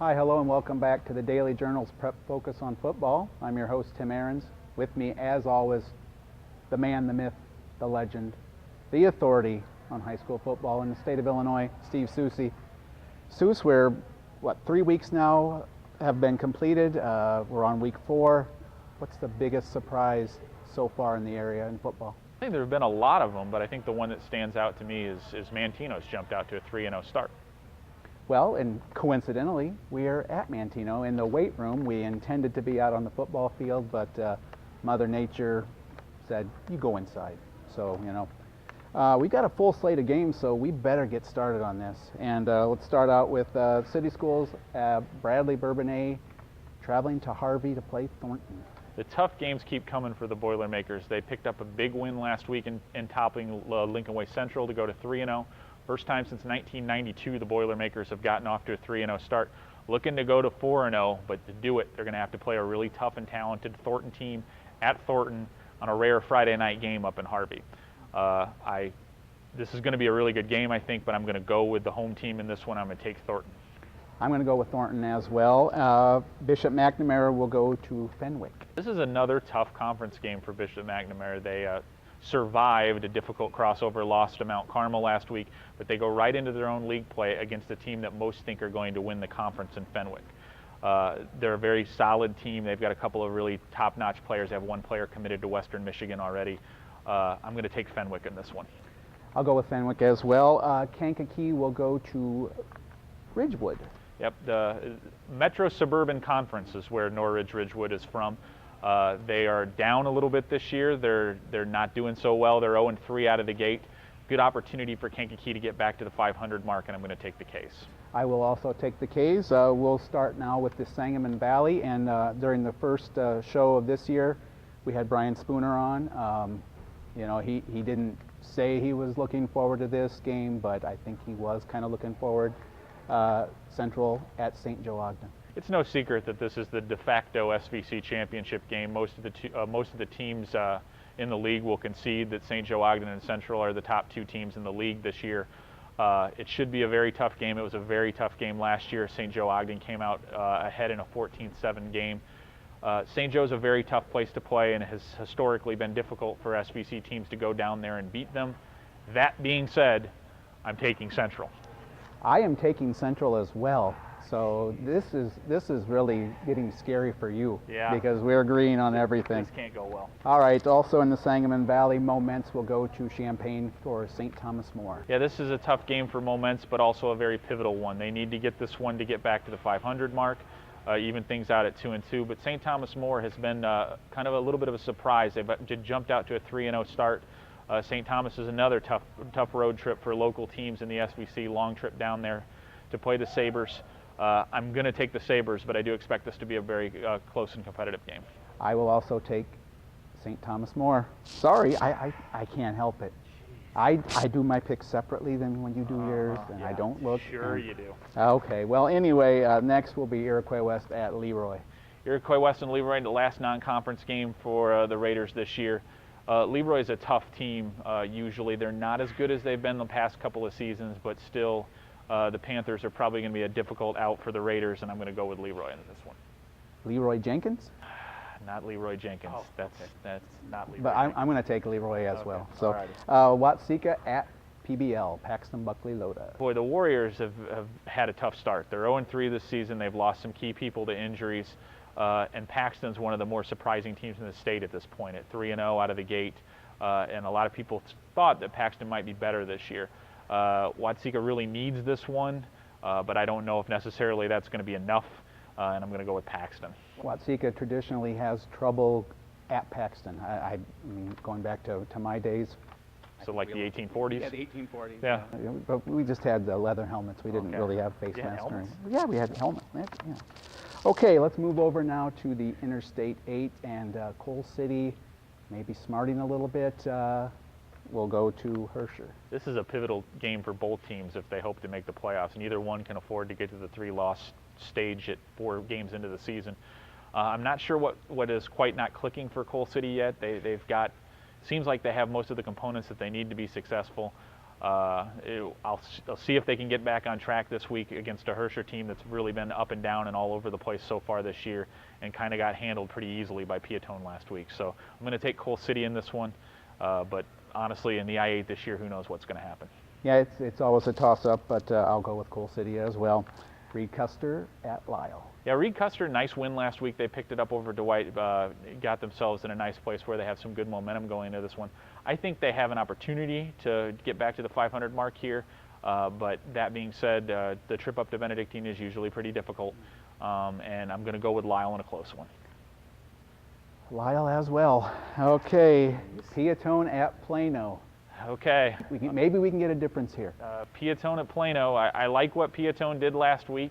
Hi, hello, and welcome back to the Daily Journal's Prep Focus on Football. I'm your host, Tim Ahrens. With me, as always, the man, the myth, the legend, the authority on high school football in the state of Illinois, Steve Soucie. Souce, we're, 3 weeks now have been completed. We're on week 4. What's the biggest surprise so far in the area in football? I think there have been a lot of them, but I think the one that stands out to me is Mantino's jumped out to a 3-0 start. Well, and coincidentally, we are at Mantino in the weight room. We intended to be out on the football field, but Mother Nature said, you go inside. So, we've got a full slate of games, so we better get started on this. And let's start out with City Schools, Bradley Bourbonnais traveling to Harvey to play Thornton. The tough games keep coming for the Boilermakers. They picked up a big win last week in toppling Lincoln Way Central to go to 3-0. First time since 1992 the Boilermakers have gotten off to a 3-0 start. Looking to go to 4-0, but to do it, they're going to have to play a really tough and talented Thornton team at Thornton on a rare Friday night game up in Harvey. This is going to be a really good game, I think, but I'm going to go with the home team in this one. I'm going to take Thornton. I'm going to go with Thornton as well. Bishop McNamara will go to Fenwick. This is another tough conference game for Bishop McNamara. They survived a difficult crossover loss to Mount Carmel last week, but they go right into their own league play against a team that most think are going to win the conference in Fenwick. They're a very solid team. They've got a couple of really top-notch players. They have one player committed to Western Michigan already. I'm going to take Fenwick in this one. I'll go with Fenwick as well. Kankakee will go to Ridgewood. Yep, the Metro Suburban Conference is where Norridge Ridgewood is from. They are down a little bit this year. They're not doing so well. They're 0-3 out of the gate. Good opportunity for Kankakee to get back to the 500 mark, and I'm going to take the K's. I will also take the K's. We'll start now with the Sangamon Valley, and during the first show of this year, we had Brian Spooner on. He didn't say he was looking forward to this game, but I think he was kind of looking forward. Central at St. Joe Ogden. It's no secret that this is the de facto SVC championship game. Most of the teams in the league will concede that St. Joe Ogden and Central are the top 2 teams in the league this year. It should be a very tough game. It was a very tough game last year. St. Joe Ogden came out ahead in a 14-7 game. St. Joe's a very tough place to play and has historically been difficult for SVC teams to go down there and beat them. That being said, I'm taking Central. I am taking Central as well. So this is really getting scary for you, because we're agreeing on everything. This can't go well. All right, also in the Sangamon Valley, Moments will go to Champaign for St. Thomas More. Yeah, this is a tough game for Moments, but also a very pivotal one. They need to get this one to get back to the 500 mark, even things out at 2-2. But St. Thomas More has been kind of a little bit of a surprise. They've jumped out to a 3-0 start. St. Thomas is another tough road trip for local teams in the SVC, long trip down there to play the Sabres. I'm going to take the Sabres, but I do expect this to be a very close and competitive game. I will also take St. Thomas More. Sorry, I can't help it. I do my picks separately than when you do yours, and I don't look. Sure you do. Okay, well anyway, next will be Iroquois West at Leroy. Iroquois West and Leroy, the last non-conference game for the Raiders this year. Leroy is a tough team usually. They're not as good as they've been the past couple of seasons, but still the Panthers are probably going to be a difficult out for the Raiders, and I'm going to go with Leroy in this one. Leroy Jenkins? Not Leroy Jenkins. Oh, that's not Leroy. But I'm going to take Leroy as well. So Watseka at PBL, Paxton Buckley Loda. Boy, the Warriors have had a tough start. They're 0-3 this season. They've lost some key people to injuries. And Paxton's one of the more surprising teams in the state at this point at 3-0 out of the gate. And a lot of people thought that Paxton might be better this year. Watseka really needs this one, but I don't know if necessarily that's going to be enough, and I'm going to go with Paxton. Watseka traditionally has trouble at Paxton. I mean, going back to my days. So like the 1840s? Yeah, the 1840s. Yeah. But we just had the leather helmets. We didn't really have face masks. Yeah, we had helmets. Yeah. Okay, let's move over now to the Interstate 8 and Coal City, maybe smarting a little bit. We'll go to Herscher. This is a pivotal game for both teams if they hope to make the playoffs. Neither one can afford to get to the 3-loss stage at 4 games into the season. I'm not sure what is quite not clicking for Coal City yet. They've got, seems like they have most of the components that they need to be successful. I'll see if they can get back on track this week against a Herscher team that's really been up and down and all over the place so far this year, and kind of got handled pretty easily by Piatone last week. So I'm going to take Coal City in this one, but honestly, in the I-8 this year, who knows what's going to happen. Yeah, it's always a toss-up, but I'll go with Coal City as well. Reed Custer at Lyle. Yeah, Reed Custer, nice win last week. They picked it up over Dwight, got themselves in a nice place where they have some good momentum going into this one. I think they have an opportunity to get back to the 500 mark here, but that being said, the trip up to Benedictine is usually pretty difficult, and I'm going to go with Lyle in a close one. Lyle as well. Okay, Piatone at Plano. Okay. Maybe we can get a difference here. Piatone at Plano. I like what Piatone did last week.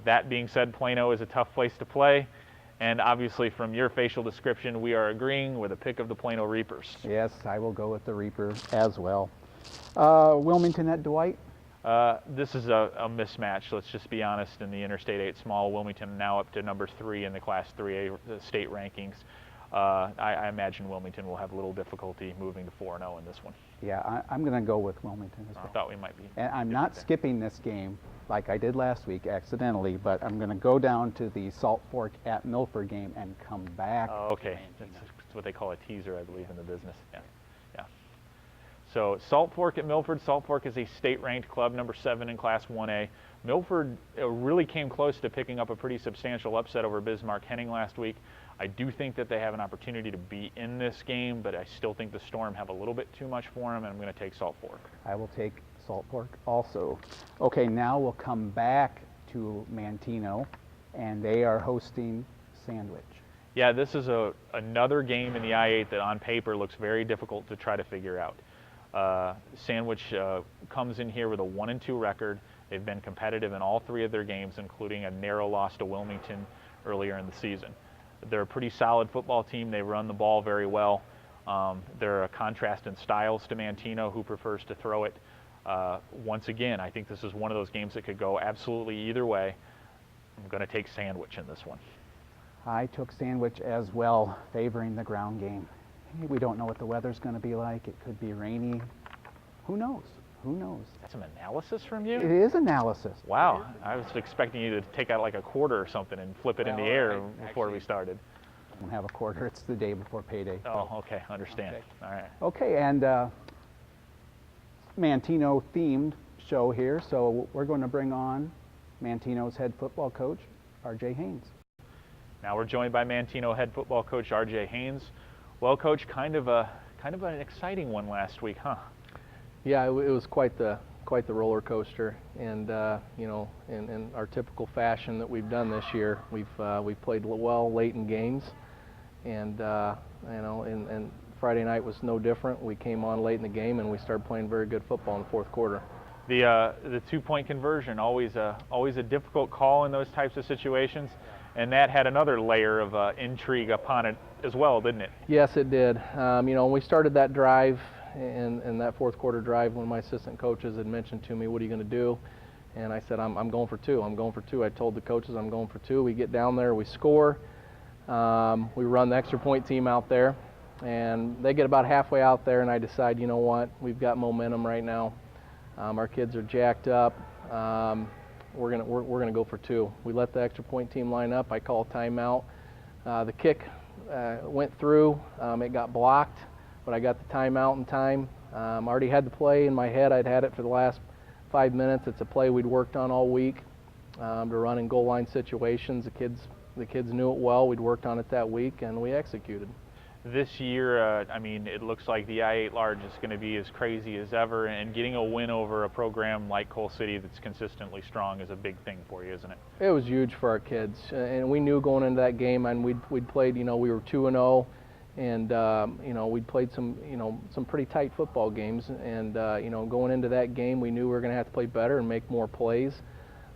That being said, Plano is a tough place to play. And obviously from your facial description, we are agreeing with a pick of the Plano Reapers. Yes, I will go with the Reaper as well. Wilmington at Dwight. This is a mismatch, let's just be honest, in the Interstate 8 small. Wilmington now up to number 3 in the Class 3A state rankings. I imagine Wilmington will have a little difficulty moving to 4-0 in this one. Yeah, I'm going to go with Wilmington as well. I thought we might be. And I'm not skipping this game like I did last week accidentally, but I'm going to go down to the Salt Fork at Milford game and come back. Oh, okay. That's what they call a teaser, I believe, in the business. Yeah. So Salt Fork at Milford. Salt Fork is a state-ranked club, number 7 in Class 1A. Milford really came close to picking up a pretty substantial upset over Bismarck Henning last week. I do think that they have an opportunity to be in this game, but I still think the Storm have a little bit too much for them, and I'm going to take Salt Fork. I will take Salt Fork also. Okay, now we'll come back to Manteno, and they are hosting Sandwich. Yeah, this is another game in the I-8 that on paper looks very difficult to try to figure out. Sandwich comes in here with a 1-2 record. They've been competitive in all 3 of their games, including a narrow loss to Wilmington earlier in the season. They're a pretty solid football team. They run the ball very well. They're a contrast in styles to Manteno, who prefers to throw it. Once again, I think this is one of those games that could go absolutely either way. I'm going to take Sandwich in this one. I took Sandwich as well, favoring the ground game. We don't know what the weather's going to be like. It could be rainy. Who knows? Who knows? That's some analysis from you? It is analysis. Wow. I was expecting you to take out like a quarter or something and flip it in the air before we started. I don't have a quarter. It's the day before payday. Oh, okay. Understand. Okay. All right. Okay, and Manteno themed show here, so we're going to bring on Manteno's head football coach, R.J. Haynes. Now we're joined by Manteno head football coach R.J. Haynes. Well, Coach, kind of an exciting one last week, huh? Yeah, it was quite the roller coaster, and you know, in our typical fashion that we've done this year, we've played well late in games, and you know, and Friday night was no different. We came on late in the game, and we started playing very good football in the fourth quarter. The 2-point conversion, always a difficult call in those types of situations. And that had another layer of intrigue upon it as well, didn't it? Yes, it did. You know, when we started that drive, and that fourth quarter drive, one of my assistant coaches had mentioned to me, "What are you going to do?" And I said, I'm going for 2. I'm going for 2. I told the coaches I'm going for 2. We get down there, we score. We run the extra point team out there, and they get about halfway out there, and I decide, you know what, we've got momentum right now. Our kids are jacked up. We're gonna go for 2. We let the extra point team line up. I call a timeout. The kick went through. It got blocked, but I got the timeout in time. I already had the play in my head. I'd had it for the last 5 minutes. It's a play we'd worked on all week to run in goal line situations. The kids knew it well. We'd worked on it that week, and we executed. This year, I mean, it looks like the I-8 Large is going to be as crazy as ever, and getting a win over a program like Coal City that's consistently strong is a big thing for you, isn't it? It was huge for our kids, and we knew going into that game, and we'd played, you know, we were 2-0, and you know, we'd played some pretty tight football games, and you know, going into that game, we knew we were going to have to play better and make more plays.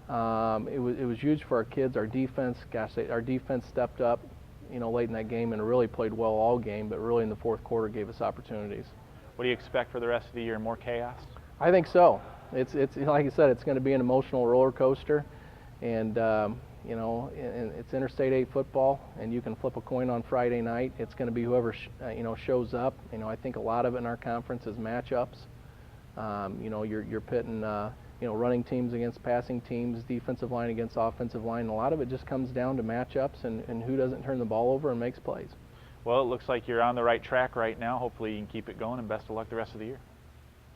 It was huge for our kids. Our defense, our defense stepped up, you know, late in that game and really played well all game, but really in the fourth quarter gave us opportunities. What do you expect for the rest of the year? More chaos? I think so. It's like I said, it's going to be an emotional roller coaster, and you know, it's Interstate 8 football, and you can flip a coin on Friday night. It's going to be whoever you know, shows up. You know, I think a lot of it in our conference is matchups. You know, you're pitting you know, running teams against passing teams, defensive line against offensive line. A lot of it just comes down to matchups and who doesn't turn the ball over and makes plays. Well, it looks like you're on the right track right now. Hopefully you can keep it going, and best of luck the rest of the year.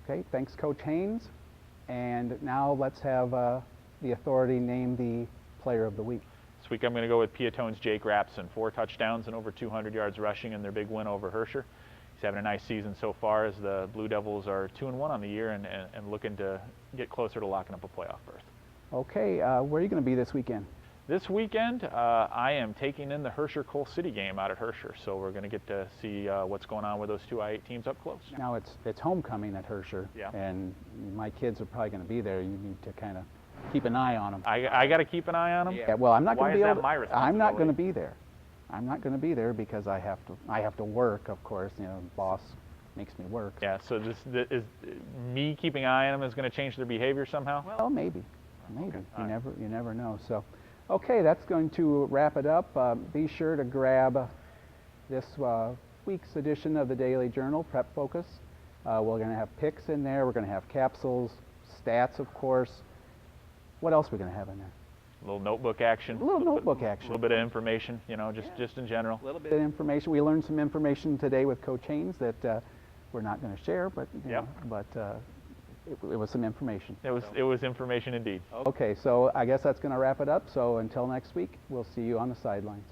Okay, thanks, Coach Haynes. And now let's have the authority name the player of the week. This week I'm going to go with Piatone's Jake Rapson, 4 touchdowns and over 200 yards rushing in their big win over Herscher. He's having a nice season so far as the Blue Devils are 2-1 on the year and looking to get closer to locking up a playoff berth. Okay, where are you going to be this weekend? This weekend, I am taking in the Herscher-Coal City game out at Herscher, so we're going to get to see what's going on with those two I-8 teams up close. Now it's homecoming at Herscher, Yeah. and my kids are probably going to be there. You need to kind of keep an eye on them. I got to keep an eye on them. Yeah, well, I'm not going Why to be is able that to, my I'm not going to responsibility? be there. I'm not going to be there because I have to work, of course. You know, the boss makes me work. Yeah, so is me keeping an eye on them is going to change their behavior somehow? Well, maybe. Okay, all right. You never know. So, okay, that's going to wrap it up. Be sure to grab this week's edition of the Daily Journal, Prep Focus. We're going to have picks in there. We're going to have capsules, stats, of course. What else are we going to have in there? A little notebook action. A little notebook action. A little bit of information, you know, just in general. A little bit of information. We learned some information today with Coach Haynes that we're not going to share, but you Yep. know, but it was some information. It was information indeed. Okay, so I guess that's going to wrap it up. So until next week, we'll see you on the sidelines.